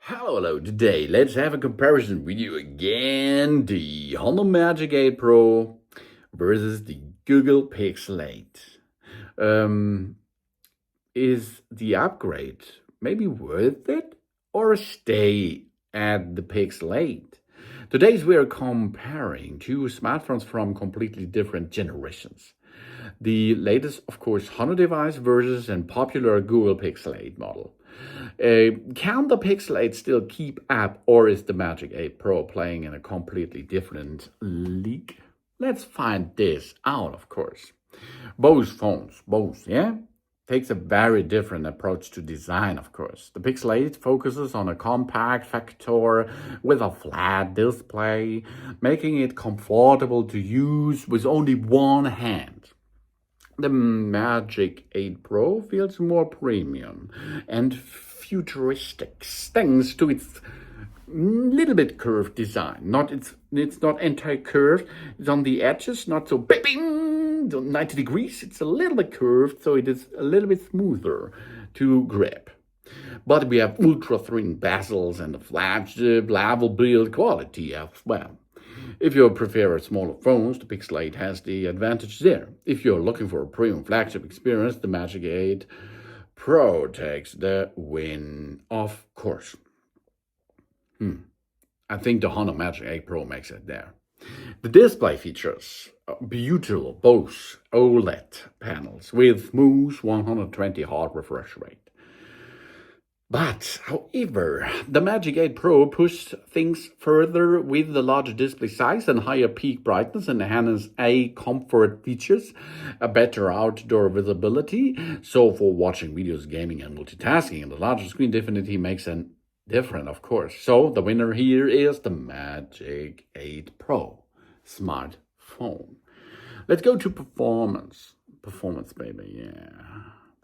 Hello. Today let's have a comparison video again. The Honor Magic 8 Pro versus the Google Pixel 8. Is the upgrade maybe worth it or stay at the Pixel 8? Today we are comparing two smartphones from completely different generations. The latest, of course, Honor device versus a popular Google Pixel 8 model. Can the Pixel 8 still keep up, or is the Magic 8 Pro playing in a completely different league? Let's find this out, of course. Both phones, takes a very different approach to design, of course. The Pixel 8 focuses on a compact factor with a flat display, making it comfortable to use with only one hand. The Magic 8 Pro feels more premium and futuristic thanks to its little bit curved design. It's not anti-curved. It's on the edges, not so bing, 90 degrees. It's a little bit curved, so it is a little bit smoother to grip. But we have ultra thin bezels and a flagship level build quality as well. If you prefer smaller phones, the Pixel 8 has the advantage there. If you're looking for a premium flagship experience, the Magic 8 Pro takes the win, of course. I think the Honor Magic 8 Pro makes it there. The display features beautiful both OLED panels with smooth 120 Hz refresh rate. But, however, the Magic 8 Pro pushed things further with the larger display size and higher peak brightness and enhanced comfort features, a better outdoor visibility. So for watching videos, gaming and multitasking, and the larger screen definitely makes a difference, of course. So the winner here is the Magic 8 Pro smartphone. Let's go to performance. Performance, baby, yeah.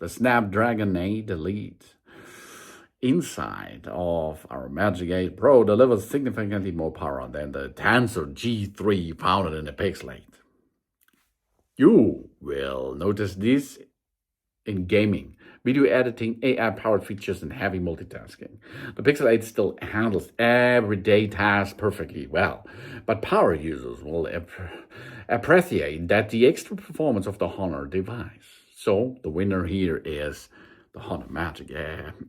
The Snapdragon 8 Elite inside of our Magic 8 Pro delivers significantly more power than the Tensor G3 found in the Pixel 8. You will notice this in gaming, video editing, AI-powered features, and heavy multitasking. The Pixel 8 still handles everyday tasks perfectly well, but power users will appreciate that the extra performance of the Honor device. So the winner here is the Honor Magic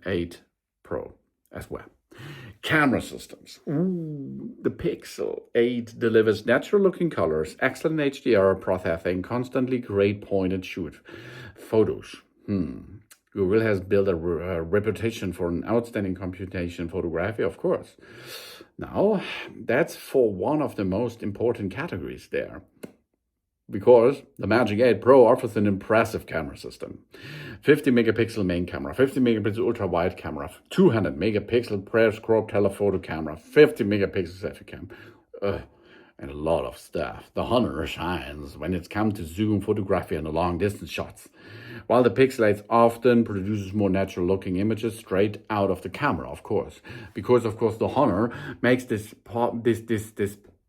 8 Pro as well. Camera systems. The Pixel 8 delivers natural-looking colors, excellent HDR processing, constantly great point-and-shoot photos. Google has built a reputation for an outstanding computation photography, of course. Now, that's for one of the most important categories there, because the Magic 8 Pro offers an impressive camera system. 50 megapixel main camera, 50 megapixel ultra-wide camera, 200 megapixel periscope telephoto camera, 50 megapixel selfie cam, and a lot of stuff. The Honor shines when it comes to zoom, photography, and long-distance shots, while the Pixel 8 often produces more natural-looking images straight out of the camera, of course, because of course the Honor makes this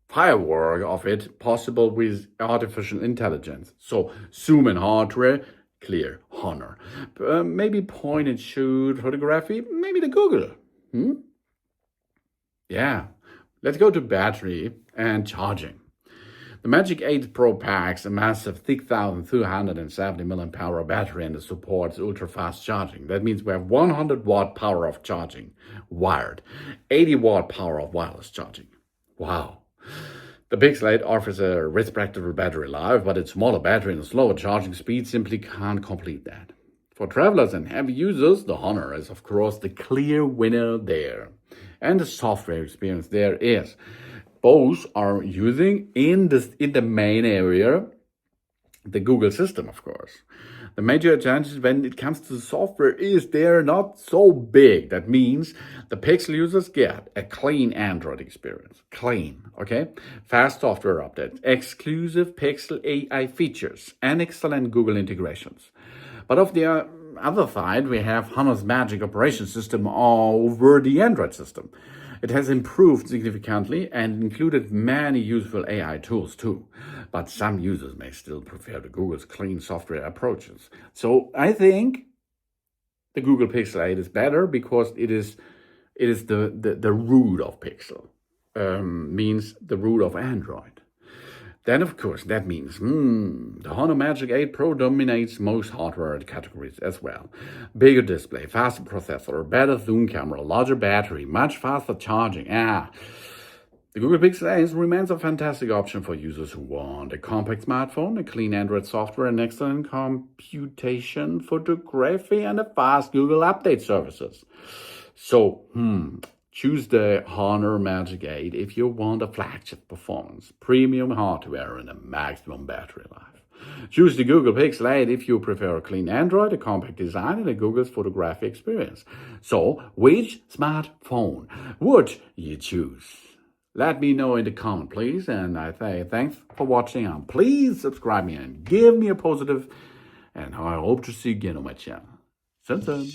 firework of it possible with artificial intelligence. So zoom in hardware, clear Honor. Maybe point and shoot photography, maybe the Google. Yeah, let's go to battery and charging. The Magic 8 Pro packs a massive 6,270 mAh battery and it supports ultra-fast charging. That means we have 100 watt power of charging wired, 80 watt power of wireless charging. Wow. The Pixel 8 offers a respectable battery life, but its smaller battery and slower charging speed simply can't complete that. For travelers and heavy users, the Honor is of course the clear winner there. And the software experience there is. Both are using in the main area the Google system, of course. The major advantage when it comes to the software is they're not so big. That means the Pixel users get a clean Android experience. Clean, okay? Fast software updates, exclusive Pixel AI features, and excellent Google integrations. But of the other side, we have Honor's Magic operating system over the Android system. It has improved significantly and included many useful AI tools too. But some users may still prefer the Google's clean software approaches. So I think the Google Pixel 8 is better because it is It is the root of Pixel, means the root of Android. Then, of course, that means the Honor Magic 8 Pro dominates most hardware categories as well. Bigger display, faster processor, better zoom camera, larger battery, much faster charging. The Google Pixel 8 remains a fantastic option for users who want a compact smartphone, a clean Android software, and excellent computation, photography, and a fast Google Update services. So, choose the Honor Magic 8 if you want a flagship performance, premium hardware, and a maximum battery life. Choose the Google Pixel 8 if you prefer a clean Android, a compact design, and a Google's photography experience. So, which smartphone would you choose? Let me know in the comment, please. And I say thanks for watching. And please subscribe me and give me a positive. And I hope to see you again on my channel. Since then.